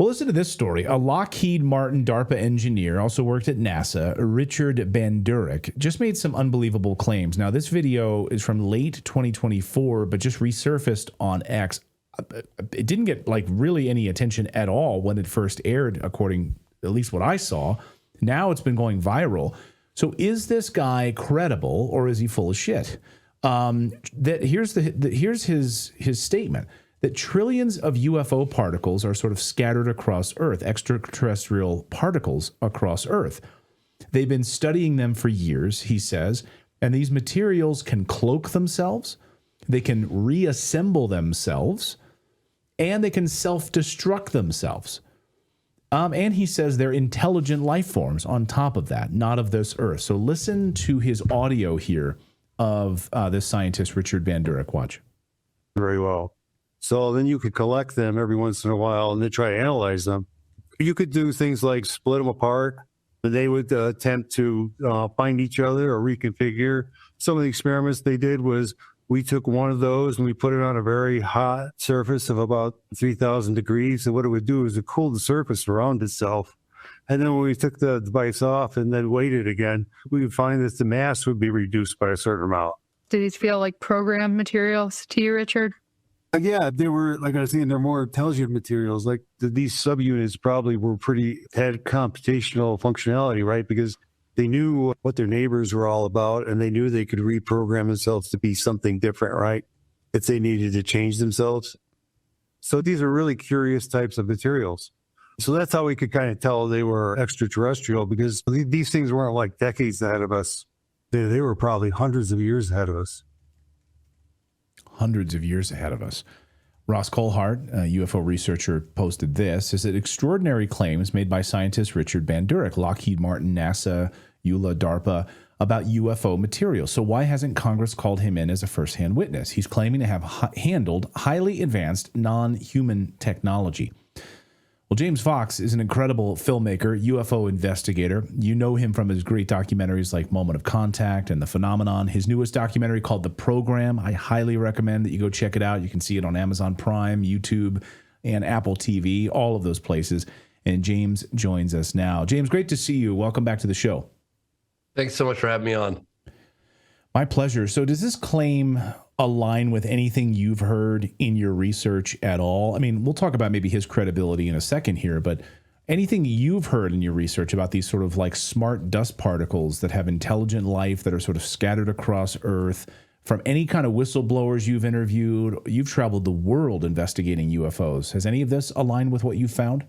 Well, listen to this story. A Lockheed Martin DARPA engineer, also worked at NASA, Richard Banduric, just made some unbelievable claims. Now, this video is from late 2024, but just resurfaced on X. It didn't get like really any attention at all when it first aired, according at least what I saw. Now it's been going viral. So is this guy credible or is he full of shit? Here's his statement that trillions of UFO particles are sort of scattered across Earth, extraterrestrial particles across Earth. They've been studying them for years, he says, and these materials can cloak themselves, they can reassemble themselves, and they can self-destruct themselves. And he says they're intelligent life forms on top of that, not of this Earth. So listen to his audio here of this scientist, Richard Banduric. Watch. Very well. So then you could collect them every once in a while and then try to analyze them. You could do things like split them apart, and they would attempt to find each other or reconfigure. Some of the experiments they did was we took one of those and we put it on a very hot surface of about 3,000 degrees. And what it would do is it cooled the surface around itself. And then when we took the device off and then weighted again, we would find that the mass would be reduced by a certain amount. Did these feel like program materials to you, Richard? Yeah, they were, like I was saying, they're more intelligent materials. Like these subunits probably had computational functionality, right? Because they knew what their neighbors were all about, and they knew they could reprogram themselves to be something different, right? If they needed to change themselves. So these are really curious types of materials. So that's how we could kind of tell they were extraterrestrial, because these things weren't like decades ahead of us. They were probably hundreds of years ahead of us. Hundreds of years ahead of us. Ross Coulthart, a UFO researcher, posted this. Is it extraordinary claims made by scientist Richard Banduric, Lockheed Martin, NASA, EULA, DARPA, about UFO material. So why hasn't Congress called him in as a first-hand witness? He's claiming to have handled highly advanced non-human technology. Well, James Fox is an incredible filmmaker, UFO investigator. You know him from his great documentaries like Moment of Contact and The Phenomenon. His newest documentary called The Program, I highly recommend that you go check it out. You can see it on Amazon Prime, YouTube, and Apple TV, all of those places. And James joins us now. James, great to see you. Welcome back to the show. Thanks so much for having me on. My pleasure. So does this claim align with anything you've heard in your research at all? I mean, we'll talk about maybe his credibility in a second here, but anything you've heard in your research about these sort of like smart dust particles that have intelligent life that are sort of scattered across Earth, from any kind of whistleblowers you've interviewed? You've traveled the world investigating UFOs. Has any of this aligned with what you found?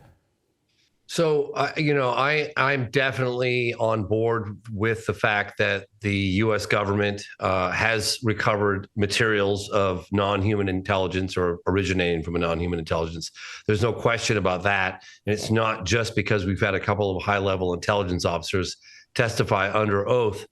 So, I'm definitely on board with the fact that the U.S. government has recovered materials of non-human intelligence or originating from a non-human intelligence. There's no question about that. And it's not just because we've had a couple of high-level intelligence officers testify under oath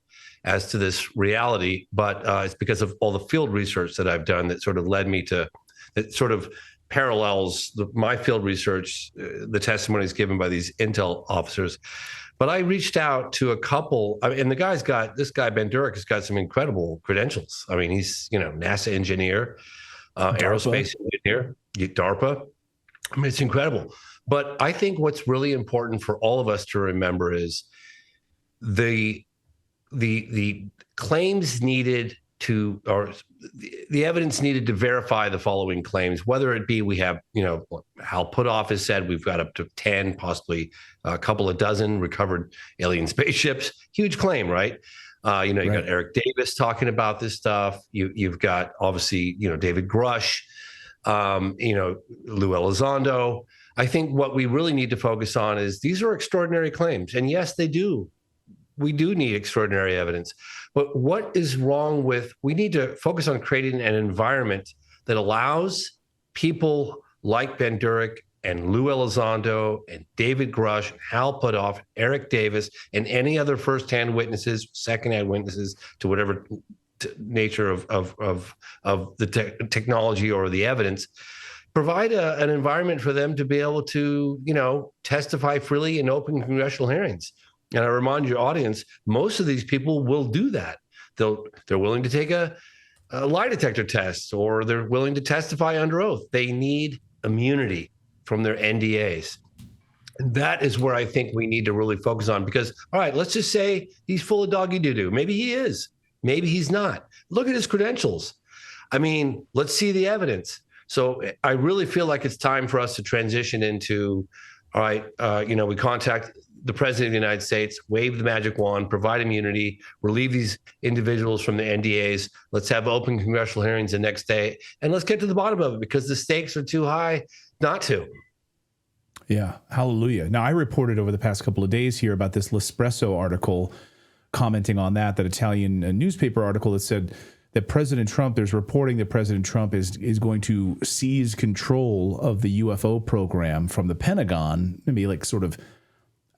as to this reality, but it's because of all the field research that I've done that sort of led me to, that sort of parallels my field research, the testimonies given by these intel officers. But I reached out to a couple, and this guy Banduric has got some incredible credentials. I mean, he's, NASA engineer, aerospace engineer, DARPA. I mean, it's incredible. But I think what's really important for all of us to remember is the claims needed to, or the evidence needed to verify the following claims, whether it be we have, Hal Puthoff has said we've got up to 10, possibly a couple of dozen recovered alien spaceships. Huge claim, right? You've got Eric Davis talking about this stuff. You've got obviously, David Grush, Lou Elizondo. I think what we really need to focus on is these are extraordinary claims. And yes, they do. We do need extraordinary evidence. But what is wrong with, we need to focus on creating an environment that allows people like Banduric and Lou Elizondo and David Grush, Hal Puthoff, Eric Davis, and any other firsthand witnesses, secondhand witnesses to whatever nature of the technology or the evidence, provide an environment for them to be able to, testify freely in open congressional hearings. And I remind your audience, most of these people will do that. They're willing to take a lie detector test, or they're willing to testify under oath. They need immunity from their NDAs. And that is where I think we need to really focus on, because, all right, let's just say he's full of doggy doo-doo. Maybe he is. Maybe he's not. Look at his credentials. I mean, let's see the evidence. So I really feel like it's time for us to transition into, all right, we contact the president of the United States, wave the magic wand, provide immunity, relieve these individuals from the NDAs. Let's have open congressional hearings the next day, and let's get to the bottom of it, because the stakes are too high not to. Yeah, hallelujah. Now, I reported over the past couple of days here about this L'Espresso article, commenting on that Italian newspaper article that said that President Trump, there's reporting that President Trump is going to seize control of the UFO program from the Pentagon. Maybe like sort of,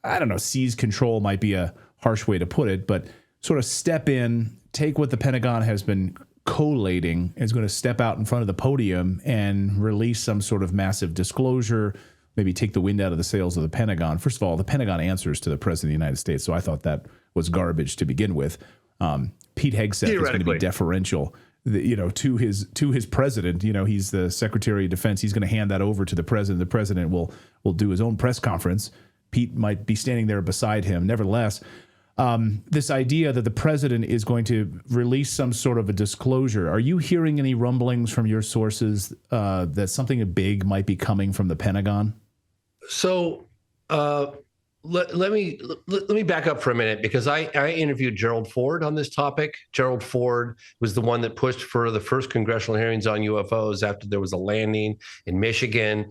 I don't know, seize control might be a harsh way to put it, but sort of step in, take what the Pentagon has been collating, is going to step out in front of the podium and release some sort of massive disclosure, maybe take the wind out of the sails of the Pentagon. First of all, the Pentagon answers to the President of the United States, so I thought that was garbage to begin with. Pete Hegseth is going to be deferential, to his president. He's the Secretary of Defense. He's going to hand that over to the president. The president will do his own press conference. Pete might be standing there beside him. Nevertheless, this idea that the president is going to release some sort of a disclosure, are you hearing any rumblings from your sources that something big might be coming from the Pentagon? So let me back up for a minute, because I interviewed Gerald Ford on this topic. Gerald Ford was the one that pushed for the first congressional hearings on UFOs after there was a landing in Michigan,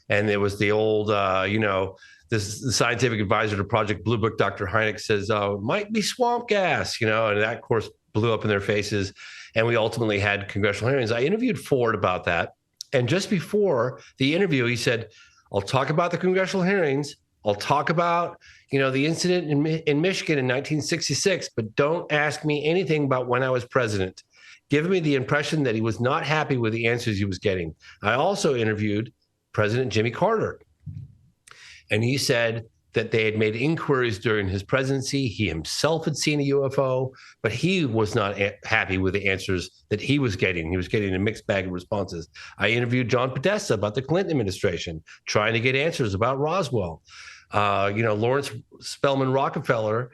and there was the old, the scientific advisor to Project Blue Book, Dr. Hynek, says, it might be swamp gas, and that, of course, blew up in their faces. And we ultimately had congressional hearings. I interviewed Ford about that. And just before the interview, he said, I'll talk about the congressional hearings. I'll talk about, the incident in Michigan in 1966, but don't ask me anything about when I was president. Giving me the impression that he was not happy with the answers he was getting. I also interviewed President Jimmy Carter, and he said that they had made inquiries during his presidency. He himself had seen a UFO, but he was not happy with the answers that he was getting. He was getting a mixed bag of responses. I interviewed John Podesta about the Clinton administration, trying to get answers about Roswell. Lawrence Spelman Rockefeller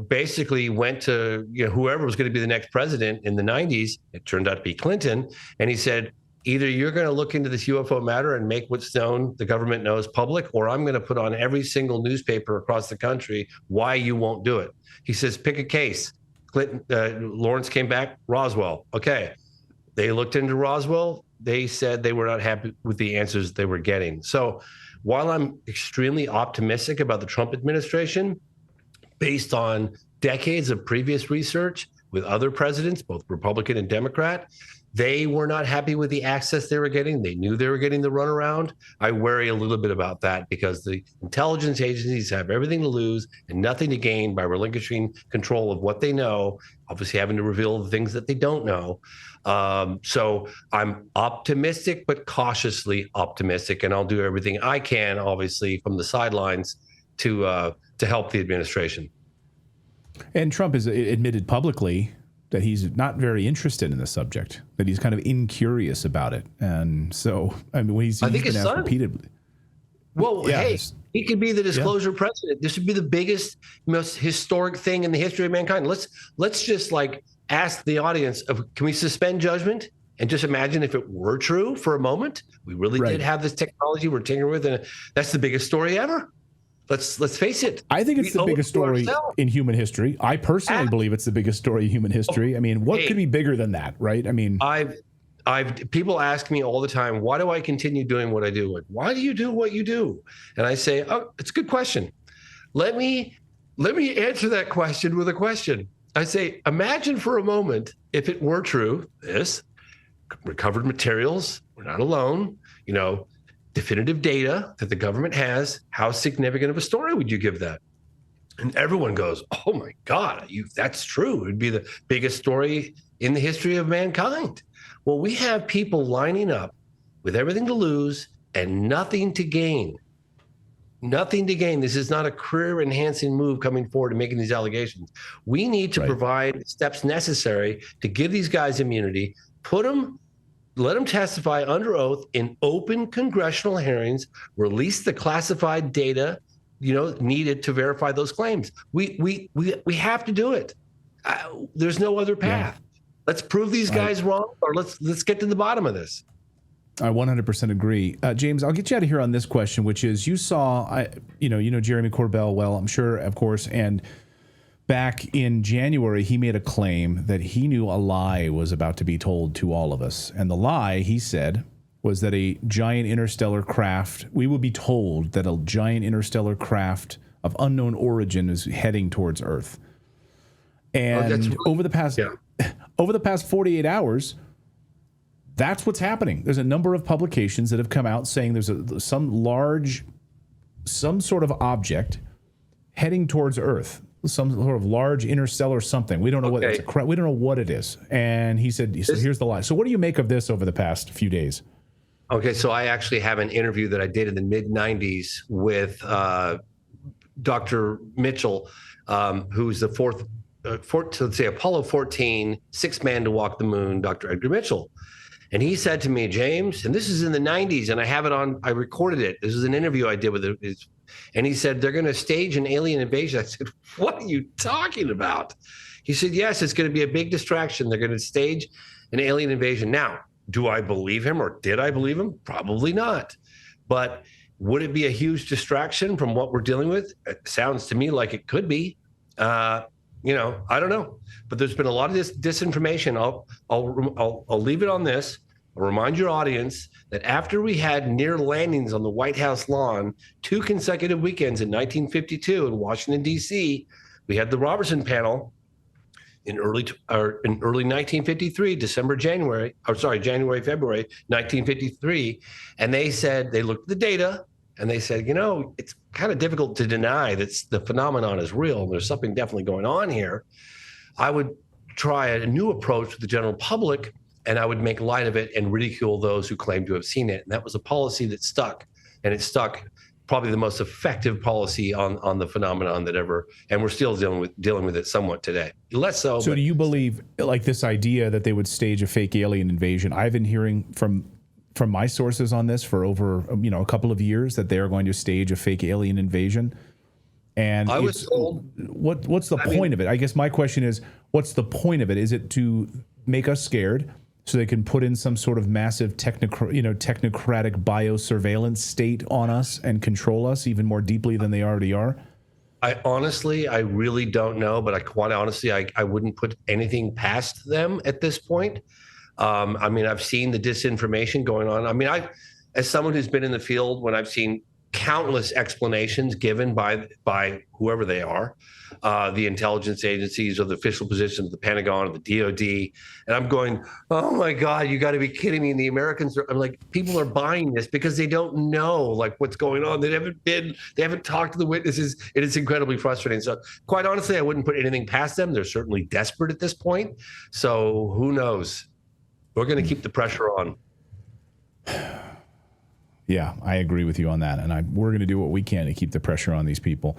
basically went to whoever was going to be the next president in the 90s. It turned out to be Clinton. And he said, either you're going to look into this UFO matter and make what's known, the government knows, public, or I'm going to put on every single newspaper across the country why you won't do it. He says, pick a case. Lawrence came back, Roswell. Okay. They looked into Roswell. They said they were not happy with the answers they were getting. So while I'm extremely optimistic about the Trump administration, based on decades of previous research with other presidents, both Republican and Democrat, they were not happy with the access they were getting. They knew they were getting the runaround. I worry a little bit about that, because the intelligence agencies have everything to lose and nothing to gain by relinquishing control of what they know, obviously having to reveal the things that they don't know. So I'm optimistic, but cautiously optimistic, and I'll do everything I can, obviously, from the sidelines to help the administration. And Trump has admitted publicly that he's not very interested in the subject, that he's kind of incurious about it. And so, when he's been asked repeatedly. Well, yeah, hey, he could be the disclosure president. This would be the biggest, most historic thing in the history of mankind. Let's just ask the audience can we suspend judgment and just imagine if it were true for a moment? We really did have this technology we're tinkering with, and that's the biggest story ever. Let's face it. I think it's the biggest story in human history. I personally believe it's the biggest story in human history. I mean, what could be bigger than that, right? I mean, people ask me all the time, why do I continue doing what I do? Why do you do what you do? And I say, it's a good question. Let me answer that question with a question. I say, imagine for a moment if it were true, this recovered materials, we're not alone, definitive data that the government has, how significant of a story would you give that? And everyone goes, oh my God, that's true. It would be the biggest story in the history of mankind. Well, we have people lining up with everything to lose and nothing to gain. Nothing to gain. This is not a career-enhancing move coming forward and making these allegations. We need to provide steps necessary to give these guys immunity, put them Let him testify under oath in open congressional hearings. Release the classified data, needed to verify those claims. We have to do it. There's no other path. Yeah. Let's prove these guys wrong, or let's get to the bottom of this. I 100% agree. James, I'll get you out of here on this question, which is, you saw, you know Jeremy Corbell well, I'm sure, of course, and back in January, he made a claim that he knew a lie was about to be told to all of us. And the lie, he said, was that a giant interstellar craft, we would be told that a giant interstellar craft of unknown origin is heading towards Earth. And over the past 48 hours, that's what's happening. There's a number of publications that have come out saying there's some sort of object heading towards Earth, some sort of large interstellar something. We don't know what we don't know what it is. And he said, here's the lie. So what do you make of this over the past few days? Okay, so I actually have an interview that I did in the mid-90s with Dr. Mitchell, who's the let's say Apollo 14, sixth man to walk the moon, Dr. Edgar Mitchell. And he said to me, James, and this is in the 90s, and I recorded it. This is an interview I did with him. And he said, they're going to stage an alien invasion. I said, what are you talking about? He said, yes, it's going to be a big distraction. They're going to stage an alien invasion. Now, do I believe him, or did I believe him? Probably not. But would it be a huge distraction from what we're dealing with? It sounds to me like it could be. I don't know. But there's been a lot of this disinformation. I'll leave it on this. I'll remind your audience that after we had near landings on the White House lawn 2 consecutive weekends in 1952 in Washington, D.C., we had the Robertson panel in early 1953, January, February 1953. And they looked at the data and they said, it's kind of difficult to deny that the phenomenon is real. There's something definitely going on here. I would try a new approach with the general public, and I would make light of it and ridicule those who claim to have seen it. And that was a policy that stuck, and it stuck, probably the most effective policy on the phenomenon that ever, and we're still dealing with it somewhat today. Less so. So do you believe, like, this idea that they would stage a fake alien invasion? I've been hearing from my sources on this for over a couple of years that they are going to stage a fake alien invasion. And I was told, what's the point of it? I guess my question is, what's the point of it? Is it to make us scared so they can put in some sort of massive technocratic biosurveillance state on us and control us even more deeply than they already are? I really don't know, but quite honestly, I wouldn't put anything past them at this point. I've seen the disinformation going on. As someone who's been in the field, when I've seen countless explanations given by whoever they are, the intelligence agencies or the official positions of the Pentagon or the DOD, and I'm going, oh my God, you got to be kidding me! And the Americans I'm like, people are buying this because they don't know what's going on. They haven't talked to the witnesses. It is incredibly frustrating. So quite honestly, I wouldn't put anything past them. They're certainly desperate at this point. So who knows? We're going to keep the pressure on. Yeah, I agree with you on that. And we're going to do what we can to keep the pressure on these people.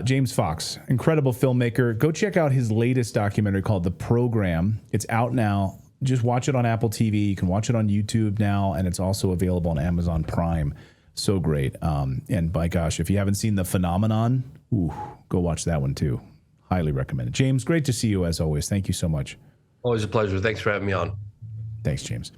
James Fox, incredible filmmaker. Go check out his latest documentary called The Program. It's out now. Just watch it on Apple TV. You can watch it on YouTube now, and it's also available on Amazon Prime. So great. And by gosh, if you haven't seen The Phenomenon, go watch that one too. Highly recommend it. James, great to see you as always. Thank you so much. Always a pleasure. Thanks for having me on. Thanks, James.